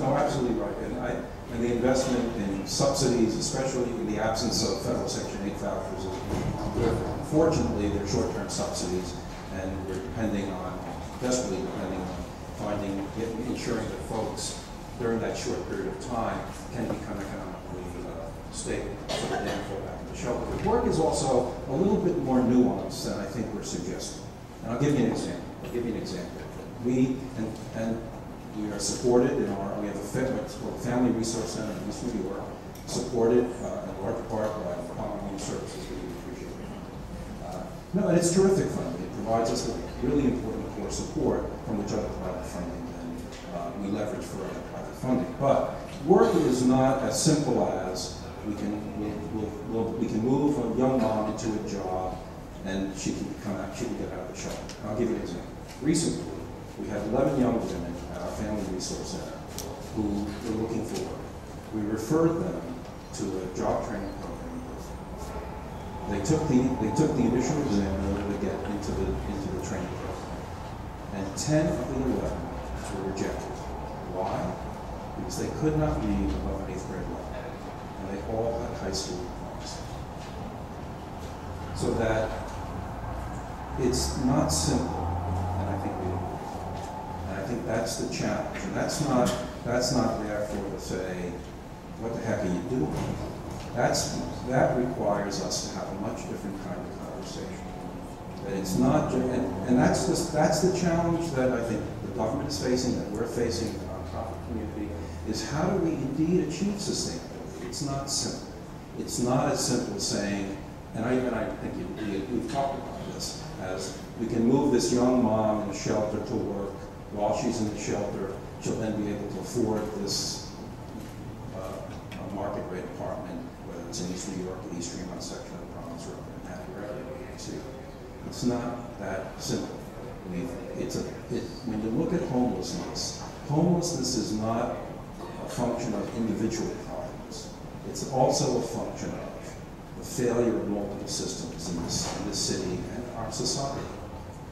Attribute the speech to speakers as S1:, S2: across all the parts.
S1: No, absolutely right. And the investment in subsidies, especially in the absence of federal Section 8 vouchers, is good. Unfortunately, they're short-term subsidies, and we're desperately depending on ensuring that folks during that short period of time can become economically stable so that they can fall back into shelter. But work is also a little bit more nuanced than I think we're suggesting. And I'll give you an example. We are supported in we have a Family Resource Center in East New York, supported in large part by Homelessness Services. We appreciate it. No, and it's terrific funding. It provides us with really important core support from which other private funding we leverage for other private funding. But work is not as simple as we can move a young mom into a job and she can get out of the shelter. I'll give you an example. Recently, we had 11 young women at our Family Resource Center who were looking for work. We referred them to a job training program. They took the initial exam in order to get into the training program, and 10 of the 11 were rejected. Why? Because they could not read above an 8th grade level, and they all had high school diplomas. So that it's not simple, and I think that's the challenge. And that's not therefore to say, what the heck are you doing? That requires us to have a much different kind of conversation. That it's not, and that's the challenge that I think the government is facing, that we're facing, the nonprofit community, is how do we indeed achieve sustainability? It's not simple. It's not as simple as saying, and I think we've talked about this, as we can move this young mom in a shelter to work. While she's in the shelter, she'll then be able to afford this market rate apartment, whether it's in East New York, the East Fremont section of the Province, or Manhattan, wherever you can see it. It's not that simple. When you look at homelessness, homelessness is not a function of individual problems. It's also a function of the failure of multiple systems in this city and our society.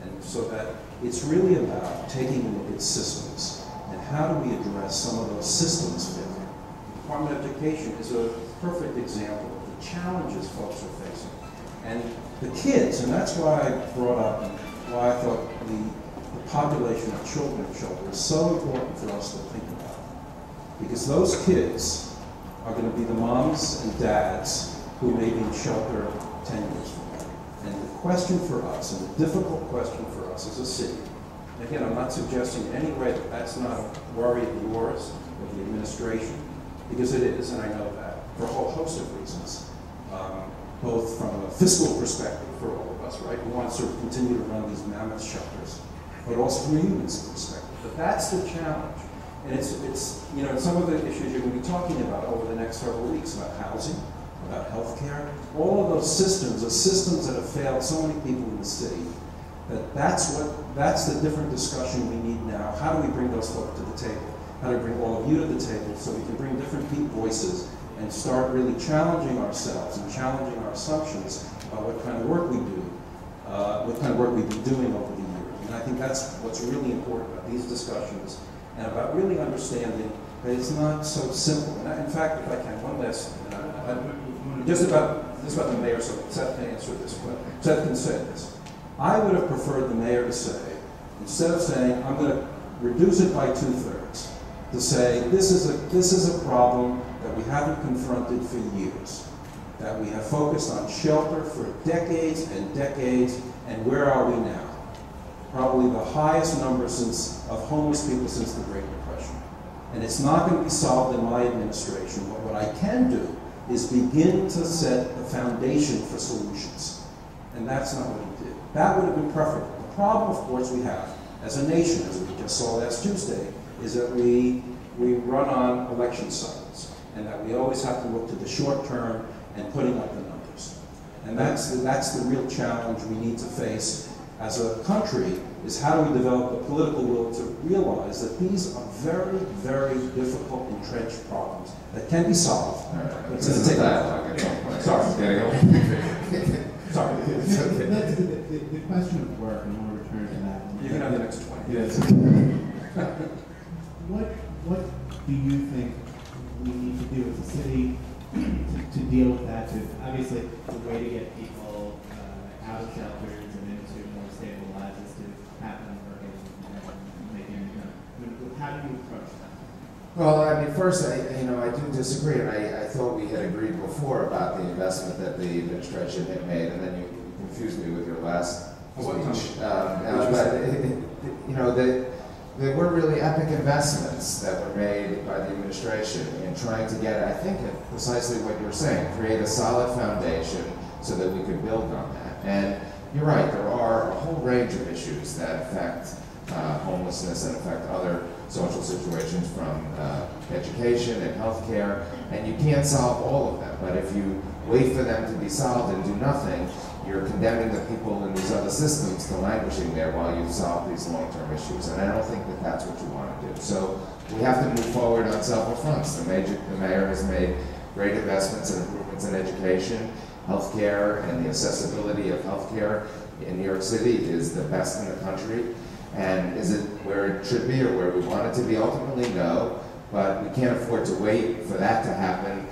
S1: And so that it's really about taking a look at systems and how do we address some of those systems failure. The Department of Education is a perfect example of the challenges folks are facing. And the kids, and that's why I brought up and why I thought the population of children in shelter is so important for us to think about. Because those kids are going to be the moms and dads who may be in shelter 10 years from now. And the question for us, and the difficult question for us as a city, and again, I'm not suggesting in any way that that's not a worry of yours or the administration, because it is, and I know that, for a whole host of reasons, both from a fiscal perspective for all of us, right? We want to sort of continue to run these mammoth shelters, but also from a human perspective. But that's the challenge. And it's some of the issues you're going to be talking about over the next several weeks about housing, about healthcare, all of those systems are systems that have failed so many people in the city. That's the different discussion we need now. How do we bring those folks to the table? How do we bring all of you to the table so we can bring different voices and start really challenging ourselves and challenging our assumptions about what kind of work we do, what kind of work we've been doing over the years. And I think that's what's really important about these discussions and about really understanding that it's not so simple. And in fact, if I can, one last thing, just about the mayor, so Seth can answer this, but Seth can say this. I would have preferred the mayor to say, instead of saying, I'm going to reduce it by 2/3, to say, this is a problem that we haven't confronted for years, that we have focused on shelter for decades and decades, and where are we now? Probably the highest number of homeless people since the Great Depression. And it's not going to be solved in my administration, but what I can do is begin to set the foundation for solutions. And that's not what he did. That would have been perfect. The problem, of course, we have as a nation, as we just saw last Tuesday, is that we run on election cycles, and that we always have to look to the short term and putting up the numbers. And that's the real challenge we need to face as a country, is how do we develop the political will to realize that these are very, very difficult, entrenched problems that can be solved. It's going to take Sorry. Sorry.
S2: The question of work, and we'll return to that.
S1: You can have the next 20.
S2: Yes. What do you think we need to do as a city to deal with that? Obviously, the way to get people out of shelters and into more stable lives is to have them working and making income. I mean, how do you approach that?
S3: Well, I mean, first, I do disagree, and I thought we had agreed before about the investment that the administration had made, and then you confused me with your last speech. There were really epic investments that were made by the administration in trying to get, I think, precisely what you're saying, create a solid foundation so that we could build on that. And you're right, there are a whole range of issues that affect homelessness and affect other social situations, from education and healthcare, and you can't solve all of them. But if you wait for them to be solved and do nothing, you're condemning the people in these other systems to languishing there while you solve these long-term issues. And I don't think that that's what you want to do. So we have to move forward on several fronts. The mayor has made great investments and improvements in education. Healthcare and the accessibility of healthcare in New York City is the best in the country. And is it where it should be or where we want it to be? Ultimately, no. But we can't afford to wait for that to happen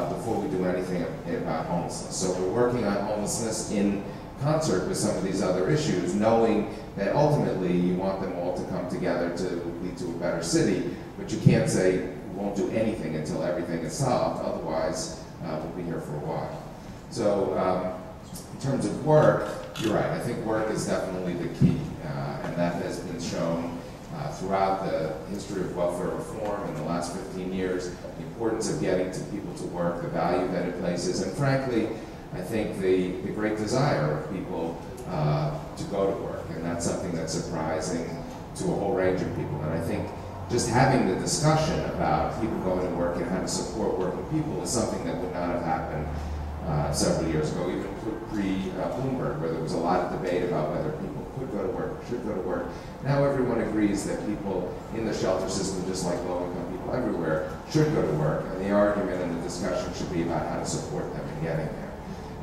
S3: before we do anything about homelessness. So we're working on homelessness in concert with some of these other issues, knowing that ultimately you want them all to come together to lead to a better city, but you can't say we won't do anything until everything is solved, otherwise we'll be here for a while. So in terms of work, you're right, I think work is definitely the key, and that has been shown throughout the history of welfare reform in the last 15 years, the importance of getting to people to work, the value that it places, and frankly, I think the great desire of people to go to work, and that's something that's surprising to a whole range of people. And I think just having the discussion about people going to work and how to support working people is something that would not have happened several years ago, even pre-Bloomberg, where there was a lot of debate about whether people could go to work, should go to work. Now everyone agrees that people in the shelter system, just like low-income people everywhere, should go to work, and the argument and the discussion should be about how to support them in getting there.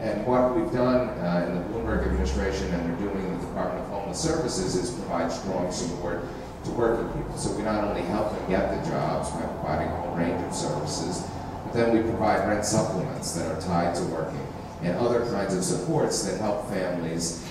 S3: And what we've done in the Bloomberg administration, and we're doing in the Department of Homeless Services, is provide strong support to working people. So we not only help them get the jobs by providing a whole range of services, but then we provide rent supplements that are tied to working, and other kinds of supports that help families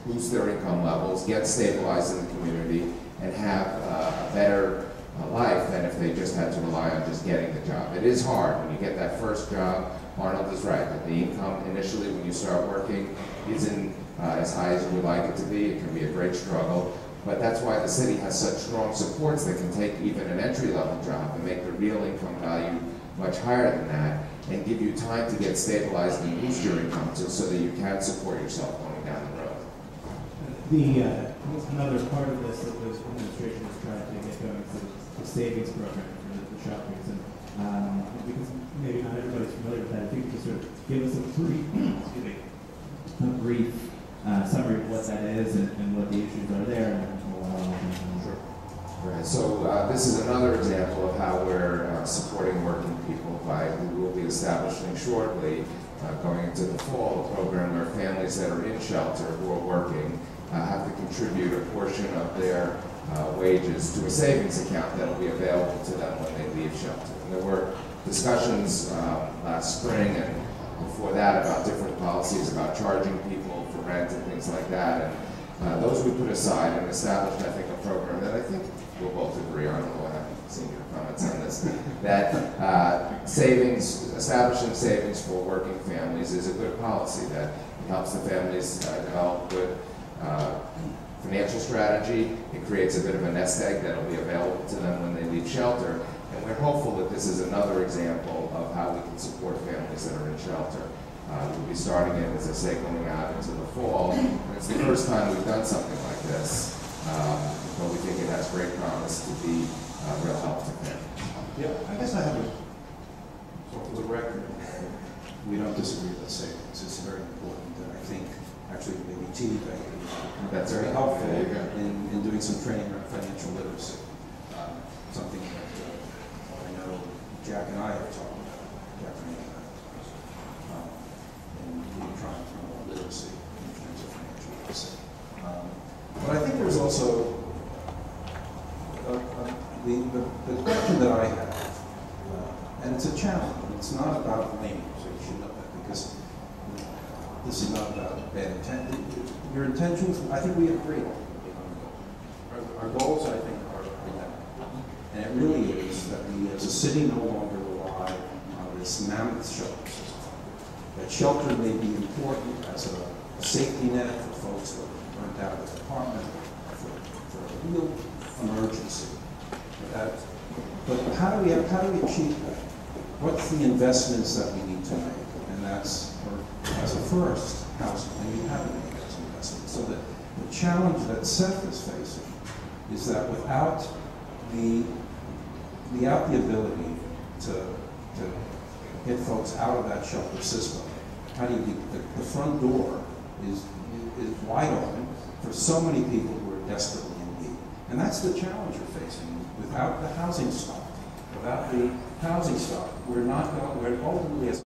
S3: boost their income levels, get stabilized in the community, and have a better life than if they just had to rely on just getting the job. It is hard when you get that first job. Arnold is right, that the income initially when you start working isn't as high as you would like it to be. It can be a great struggle, but that's why the city has such strong supports that can take even an entry-level job and make the real income value much higher than that, and give you time to get stabilized and boost your income so that you can support yourself going down the road.
S2: Another part of this that the administration has tried to get going is the savings program for the shelters, and because maybe not everybody's familiar with that, if you could just sort of give us a brief summary of what that is and what the issues are there, and sure.
S3: Right. So this is another example of how we're supporting working people we will be establishing shortly, going into the fall, a program where families that are in shelter who are working have to contribute a portion of their wages to a savings account that will be available to them when they leave shelter. And there were discussions last spring and before that about different policies about charging people for rent and things like that. And those we put aside and established, I think, a program that I think we'll both agree on, although I haven't seen your comments on this, that establishing savings for working families is a good policy that helps the families develop good financial strategy. It creates a bit of a nest egg that will be available to them when they leave shelter. And we're hopeful that this is another example of how we can support families that are in shelter. We'll be starting it, as I say, going out into the fall. And it's the first time we've done something like this, but we think it has great promise to be real help to families.
S1: Yeah, I guess I have for the record, we don't disagree with savings. It's very important, and I think actually maybe team banking that's very helpful in doing some training around financial literacy. Something that I know Jack and I have talked about, Jack and I, and trying to promote literacy in terms of financial literacy. But I think there's also the the question that I have, and it's a challenge, and it's not about blaming, so you should know that, because this is not about bad intent. Your intentions, I think we agree on. Our goals, I think, are met. And it really is that we as a city no longer rely on this mammoth shelter system. That shelter may be important as a safety net for folks that are burnt out of their apartment, for a real emergency. But how do we achieve that? What's the investments that we need to make? And that's, as a first, housing. And we haven't made those investments. So the challenge that Seth is facing is that without the ability to get folks out of that shelter system, how do you the front door is wide open for so many people who are desperately in need. And that's the challenge we're facing. Without the housing stock, we're ultimately, as